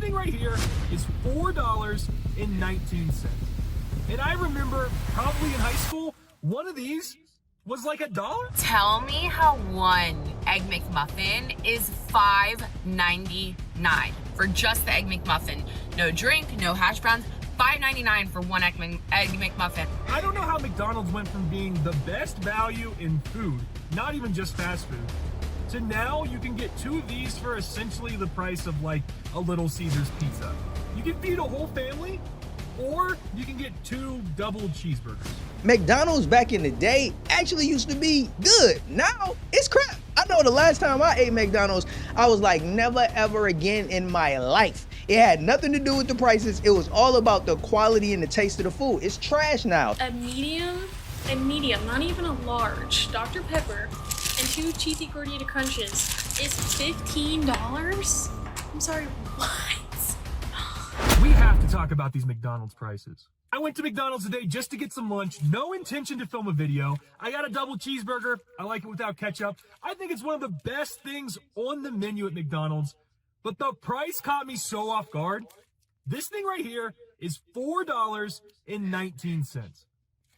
thing right here is $4.19. And I remember probably in high school, one of these was like $1. Tell me how one Egg McMuffin is $5.99 for just the Egg McMuffin. No drink, no hash browns, $5.99 for one Egg McMuffin. I don't know how McDonald's went from being the best value in food, not even just fast food, to now you can get 2 of these for essentially the price of like a Little Caesars pizza. You can feed a whole family, or you can get 2 double cheeseburgers. McDonald's back in the day actually used to be good. Now it's crap. I know the last time I ate McDonald's, I was like, never ever again in my life. It had nothing to do with the prices. It was all about the quality and the taste of the food. It's trash now. A medium, not even a large, Dr. Pepper, and 2 cheesy gordita crunches is $15? I'm sorry, what? We have to talk about these McDonald's prices. I went to McDonald's today just to get some lunch, no intention to film a video. I got a double cheeseburger. I like it without ketchup. I think it's one of the best things on the menu at McDonald's, but the price caught me so off guard. This thing right here is $4.19.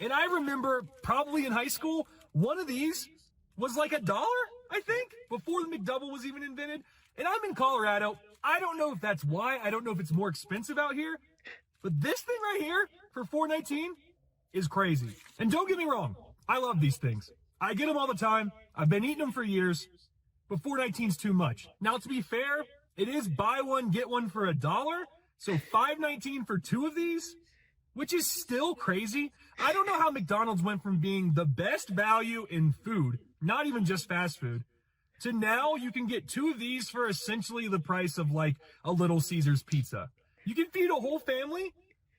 And I remember probably in high school, one of these was like $1, I think, before the McDouble was even invented. And I'm in Colorado. I don't know if that's why. I don't know if it's more expensive out here. But this thing right here for $4.19 is crazy. And don't get me wrong, I love these things. I get them all the time. I've been eating them for years. But $4.19 is too much. Now, to be fair, it is buy one, get one for $1. So $5.19 for 2 of these, which is still crazy. I don't know how McDonald's went from being the best value in food, not even just fast food, to now you can get 2 of these for essentially the price of like a Little Caesars pizza. You can feed a whole family,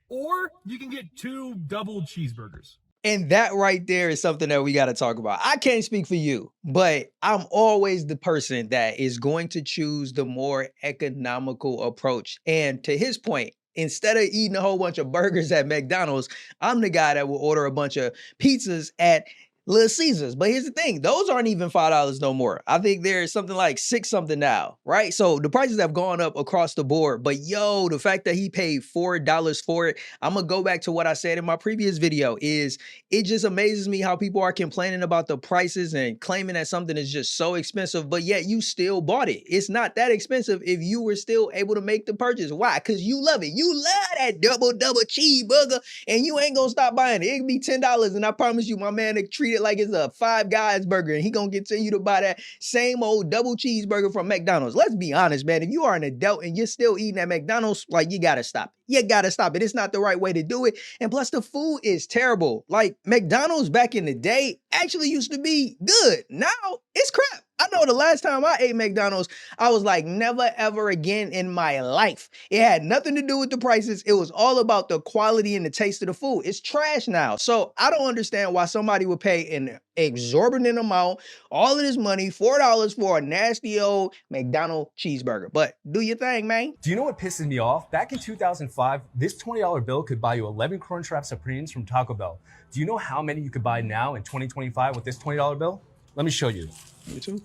or you can get 2 double cheeseburgers. And that right there is something that we got to talk about. I can't speak for you, but I'm always the person that is going to choose the more economical approach. And to his point, instead of eating a whole bunch of burgers at McDonald's, I'm the guy that will order a bunch of pizzas at Little Caesars. But here's the thing, those aren't even $5 no more. I think there's something like 6 something now, right? So the prices have gone up across the board. But yo, the fact that he paid $4 for it, I'm gonna go back to what I said in my previous video, is it just amazes me how people are complaining about the prices and claiming that something is just so expensive, but yet you still bought it. It's not that expensive if you were still able to make the purchase. Why? Because you love it. You love that double cheeseburger, and you ain't gonna stop buying it. It can be $10, and I promise you, my man, to treat it like it's a Five Guys burger, and he gonna continue to buy that same old double cheeseburger from McDonald's. Let's be honest, man. If you are an adult and you're still eating at McDonald's, like, you gotta stop it. You gotta stop it. It's not the right way to do it. And plus, the food is terrible. Like, McDonald's back in the day actually used to be good. Now it's crap. I know the last time I ate McDonald's, I was like, never ever again in my life. It had nothing to do with the prices. It was all about the quality and the taste of the food. It's trash now. So I don't understand why somebody would pay an exorbitant amount, all of this money, $4 for a nasty old McDonald's cheeseburger. But do your thing, man. Do you know what pisses me off? Back in 2005, this $20 bill could buy you 11 Crunchwrap Supremes from Taco Bell. Do you know how many you could buy now in 2025 with this $20 bill? Let me show you. Me too.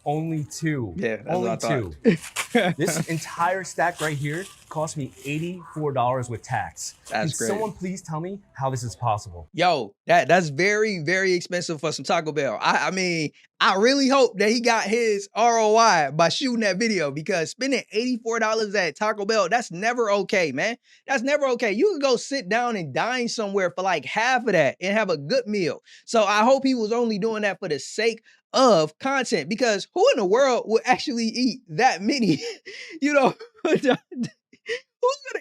Only 2. Yeah, that's only what I 2. This entire stack right here cost me $84 with tax. That's Can great. someone please tell me how this is possible? Yo, that's very, very expensive for some Taco Bell. I mean, I really hope that he got his ROI by shooting that video, because spending $84 at Taco Bell, that's never okay, man. That's never okay. You can go sit down and dine somewhere for like half of that and have a good meal. So I hope he was only doing that for the sake of content, because who in the world would actually eat that many, you know, who's gonna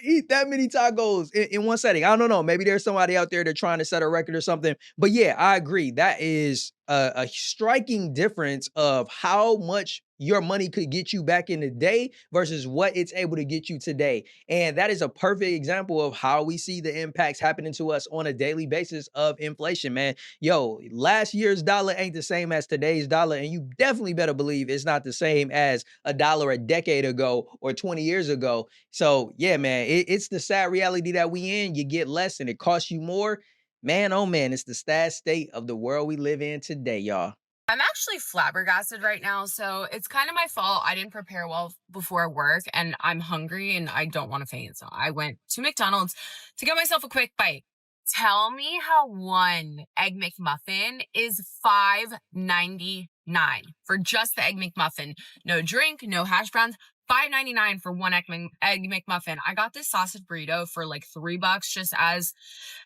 eat that many tacos in one setting? I don't know. Maybe there's somebody out there that's trying to set a record or something. But yeah, I agree. That is a striking difference of how much your money could get you back in the day versus what it's able to get you today. And that is a perfect example of how we see the impacts happening to us on a daily basis of inflation, man. Yo, last year's dollar ain't the same as today's dollar, and you definitely better believe it's not the same as $1 a decade ago or 20 years ago. So yeah, man, it's the sad reality that we in. You get less and it costs you more. Man, oh man, it's the sad state of the world we live in today, y'all. I'm actually flabbergasted right now, so it's kind of my fault. I didn't prepare well before work and I'm hungry and I don't want to faint. So I went to McDonald's to get myself a quick bite. Tell me how one Egg McMuffin is $5.99 for just the Egg McMuffin. No drink, no hash browns. $5.99 for one Egg McMuffin. I got this sausage burrito for like $3 just as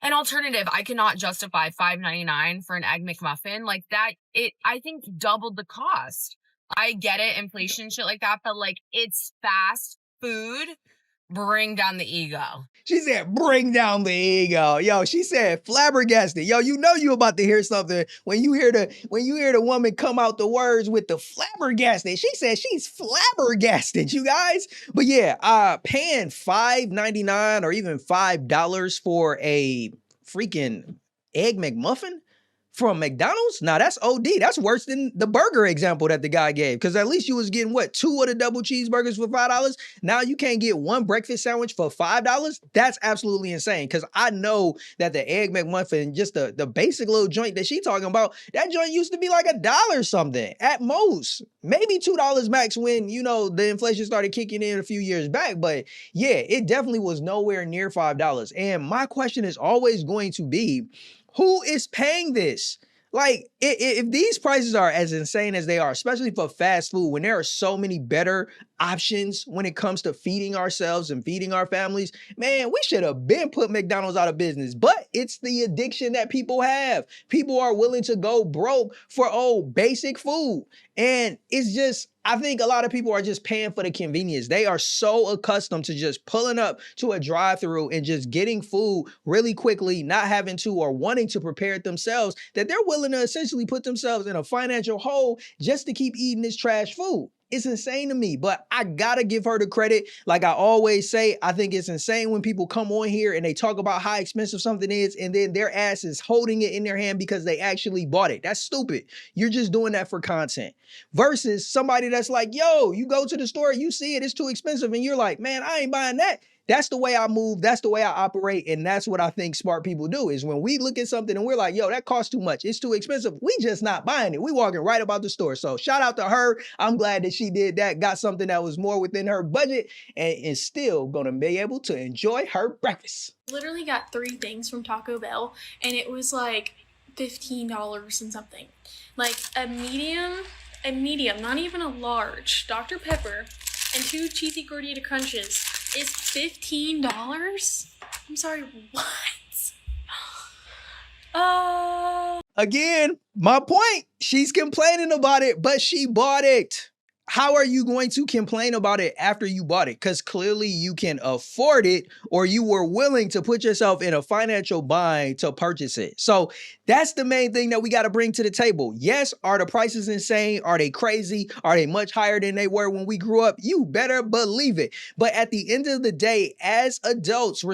an alternative. I cannot justify $5.99 for an Egg McMuffin. Like that, I think doubled the cost. I get it, inflation, shit like that, but like it's fast food. Bring down the ego. She said, bring down the ego. Yo, she said flabbergasted. Yo, you know you about to hear something when you hear the woman come out the words with the flabbergasted. She said she's flabbergasted, you guys. But yeah, paying $5.99 or even $5 for a freaking Egg McMuffin from McDonald's? Now that's OD. That's worse than the burger example that the guy gave. Because at least you was getting what, 2 of the double cheeseburgers for $5. Now you can't get 1 breakfast sandwich for $5. That's absolutely insane. Because I know that the Egg McMuffin, just the basic little joint that she talking about, that joint used to be like $1 something at most. Maybe $2 max when, you know, the inflation started kicking in a few years back. But yeah, it definitely was nowhere near $5. And my question is always going to be, who is paying this? Like, if these prices are as insane as they are, especially for fast food, when there are so many better options when it comes to feeding ourselves and feeding our families, man, we should have been put McDonald's out of business. But it's the addiction that people have. People are willing to go broke for basic food. And it's just, I think a lot of people are just paying for the convenience. They are so accustomed to just pulling up to a drive-thru and just getting food really quickly, not having to or wanting to prepare it themselves, that they're willing to essentially put themselves in a financial hole just to keep eating this trash food. It's insane to me, but I gotta give her the credit. Like I always say, I think it's insane when people come on here and they talk about how expensive something is and then their ass is holding it in their hand because they actually bought it. That's stupid. You're just doing that for content. Versus somebody that's like, yo, you go to the store, you see it, it's too expensive, and you're like, man, I ain't buying that. That's the way I move. That's the way I operate. And that's what I think smart people do is when we look at something and we're like, yo, that costs too much. It's too expensive. We just not buying it. We walking right about the store. So shout out to her. I'm glad that she did that, got something that was more within her budget and is still going to be able to enjoy her breakfast. Literally got 3 things from Taco Bell and it was like $15 and something. Like a medium, not even a large Dr. Pepper and 2 cheesy gordita crunches is $15? I'm sorry, what? Again, my point, she's complaining about it, but she bought it. How are you going to complain about it after you bought it? Because clearly you can afford it or you were willing to put yourself in a financial bind to purchase it. So that's the main thing that we got to bring to the table. Yes, are the prices insane? Are they crazy? Are they much higher than they were when we grew up? You better believe it. But at the end of the day, as adults,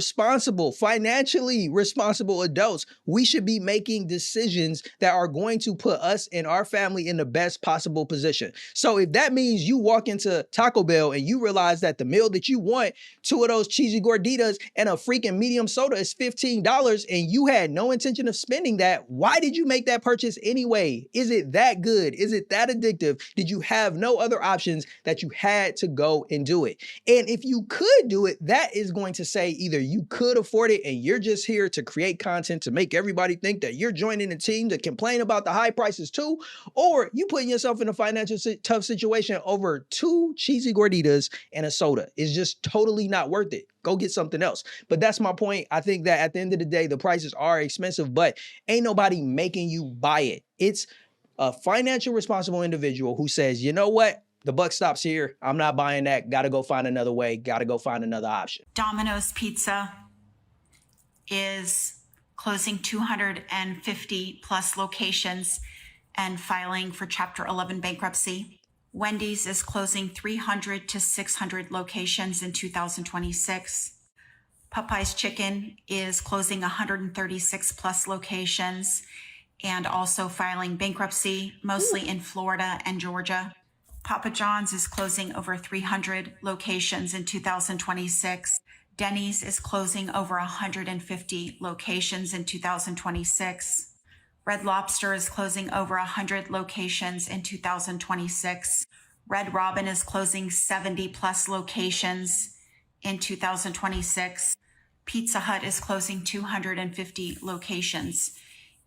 financially responsible adults, we should be making decisions that are going to put us and our family in the best possible position. So if that means you walk into Taco Bell and you realize that the meal that you want, 2 of those cheesy gorditas and a freaking medium soda is $15 and you had no intention of spending that, why did you make that purchase anyway? Is it that good? Is it that addictive? Did you have no other options that you had to go and do it? And if you could do it, that is going to say either you could afford it and you're just here to create content to make everybody think that you're joining the team to complain about the high prices too, or you putting yourself in a financial tough situation over 2 cheesy gorditas and a soda. It's just totally not worth it. Go get something else. But that's my point. I think that at the end of the day, the prices are expensive, but ain't nobody making you buy it. It's a financial responsible individual who says, you know what? The buck stops here. I'm not buying that. Got to go find another way. Got to go find another option. Domino's Pizza is closing 250 plus locations and filing for Chapter 11 bankruptcy. Wendy's is closing 300 to 600 locations in 2026. Popeye's Chicken is closing 136 plus locations and also filing bankruptcy, mostly in Florida and Georgia. Papa John's is closing over 300 locations in 2026. Denny's is closing over 150 locations in 2026. Red Lobster is closing over 100 locations in 2026. Red Robin is closing 70 plus locations in 2026. Pizza Hut is closing 250 locations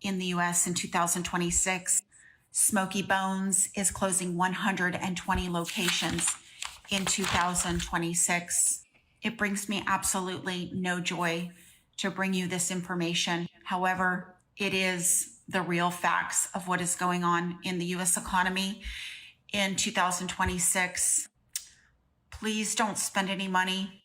in the US in 2026. Smoky Bones is closing 120 locations in 2026. It brings me absolutely no joy to bring you this information. However, it is the real facts of what is going on in the US economy in 2026. Please don't spend any money.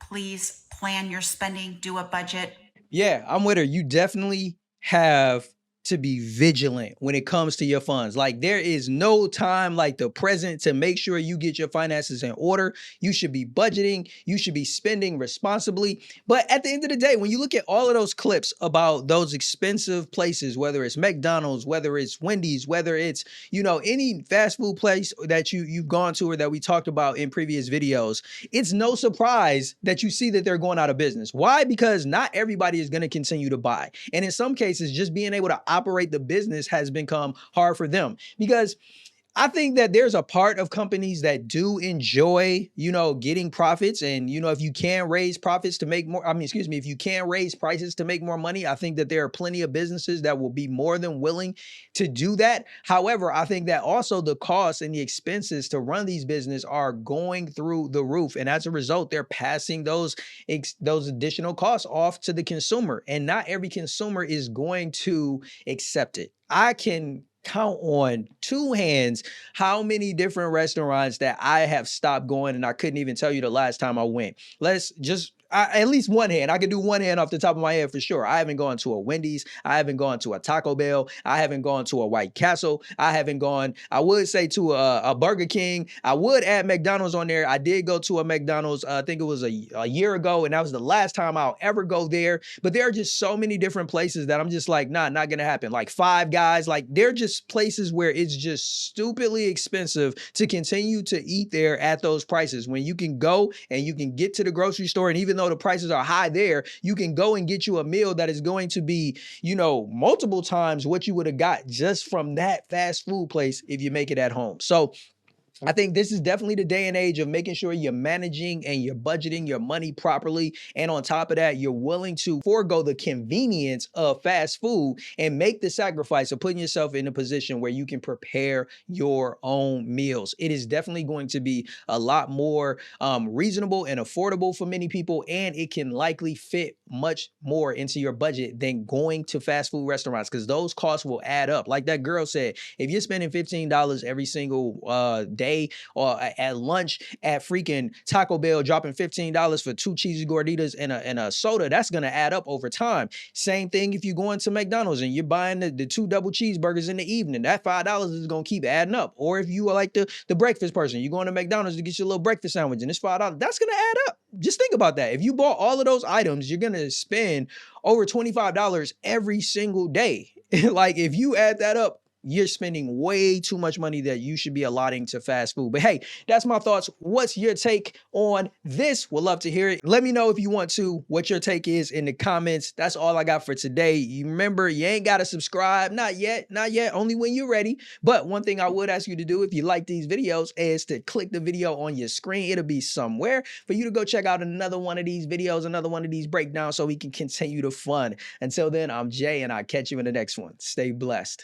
Please plan your spending, do a budget. Yeah, I'm with her. You definitely have to be vigilant when it comes to your funds. Like, there is no time like the present to make sure you get your finances in order. You should be budgeting. You should be spending responsibly. But at the end of the day, when you look at all of those clips about those expensive places, whether it's McDonald's, whether it's Wendy's, whether it's, any fast food place that you've gone to or that we talked about in previous videos, it's no surprise that you see that they're going out of business. Why? Because not everybody is going to continue to buy. And in some cases, just being able to operate the business has become hard for them, because I think that there's a part of companies that do enjoy, getting profits. And, if you can raise profits to make more, if you can raise prices to make more money, I think that there are plenty of businesses that will be more than willing to do that. However, I think that also the costs and the expenses to run these businesses are going through the roof. And as a result, they're passing those additional costs off to the consumer. And not every consumer is going to accept it. I can count on two hands how many different restaurants that I have stopped going, and I couldn't even tell you the last time I went. At least one hand. I could do one hand off the top of my head for sure. I haven't gone to a Wendy's. I haven't gone to a Taco Bell. I haven't gone to a White Castle. I would say to a Burger King. I would add McDonald's on there. I did go to a McDonald's, I think it was a year ago, and that was the last time I'll ever go there. But there are just so many different places that I'm just like, nah, not gonna happen. Like Five Guys, like they're just places where it's just stupidly expensive to continue to eat there at those prices, when you can go and you can get to the grocery store, and even though the prices are high there, you can go and get you a meal that is going to be, multiple times what you would have got just from that fast food place if you make it at home. So I think this is definitely the day and age of making sure you're managing and you're budgeting your money properly. And on top of that, you're willing to forego the convenience of fast food and make the sacrifice of putting yourself in a position where you can prepare your own meals. It is definitely going to be a lot more reasonable and affordable for many people, and it can likely fit much more into your budget than going to fast food restaurants, because those costs will add up. Like that girl said, if you're spending $15 every single day, or at lunch at freaking Taco Bell, dropping $15 for 2 cheesy gorditas and a soda, that's going to add up over time. Same thing if you're going to McDonald's and you're buying the 2 double cheeseburgers in the evening, that $5 is going to keep adding up. Or if you are like the breakfast person, you're going to McDonald's to get your little breakfast sandwich and it's $5, that's going to add up. Just think about that. If you bought all of those items, you're going to spend over $25 every single day. Like, if you add that up, you're spending way too much money that you should be allotting to fast food. But hey, that's my thoughts. What's your take on this? We'd love to hear it. Let me know if you want to, what your take is in the comments. That's all I got for today. You remember, you ain't got to subscribe. Not yet, only when you're ready. But one thing I would ask you to do if you like these videos is to click the video on your screen. It'll be somewhere for you to go check out another one of these videos, another one of these breakdowns, so we can continue the fun. Until then, I'm Jay, and I'll catch you in the next one. Stay blessed.